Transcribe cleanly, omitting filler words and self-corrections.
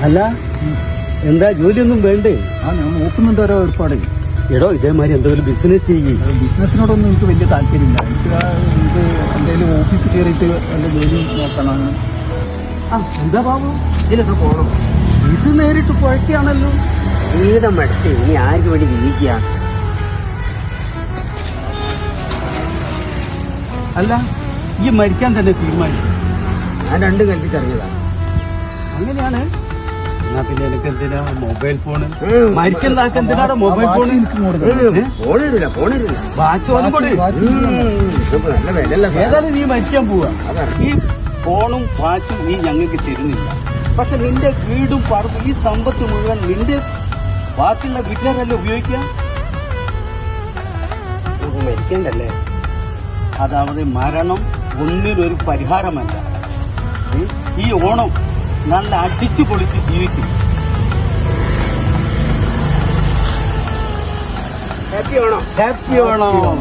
അല്ല എന്താ ജോലിയൊന്നും വേണ്ടേ? ഞാൻ നോക്കുന്നുണ്ട് ഓരോ ഏർപ്പാട്. എടോ ഇതേമാതിരി എന്തെങ്കിലും ബിസിനസ് ചെയ്യും. ബിസിനസിനോടൊന്നും എനിക്ക് വലിയ താല്പര്യമില്ല. എനിക്ക് എന്തെങ്കിലും ഓഫീസിൽ കയറിയിട്ട് എന്റെ ജോലി നോക്കണം. എന്താ ബാബു ഇതിലൊക്കെ പോകണം. ഇത് നേരിട്ട് കുഴക്കുകയാണല്ലോ. ജീവിതം മടുത്ത് ഇനി ആർക്ക് വേണ്ടി ജീവിക്കുക? അല്ല ഈ മരിക്കാൻ തന്നെ തീരുമാനിച്ചു. ഞാൻ രണ്ടും കൽപ്പിച്ചറിഞ്ഞതാണ്. അങ്ങനെയാണ്. എന്നാ പിന്നെ എനിക്ക് എന്തിനാ മൊബൈൽ ഫോണ്? മരിക്കുന്നതാക്ക് എന്തിനാണ് മൊബൈൽ ഫോൺ? ഫോണില്ല വാച്ച് ഓനും കൂടി. നല്ല വിലല്ല. ഏതായാലും നീ മരിക്കാൻ പോവാ. ഈ ഫോണും വാച്ചും നീ ഞങ്ങൾക്ക് തരുന്നില്ല. പക്ഷെ നിന്റെ വീടും പറമ്പും ഈ സമ്പത്ത് മുഴുവൻ നിന്റെ ബാക്കിയുള്ള വീട്ടുകാരല്ലേ ഉപയോഗിക്കുക? മരിക്കണ്ടല്ലേ? അതായത് മരണം ഒന്നിനൊരു പരിഹാരമല്ല. ഈ ഓണം നല്ല അടിച്ചു പൊളിച്ച് ജീവിക്കും. ഹാപ്പി ഓണം. ഹാപ്പി ഓണം.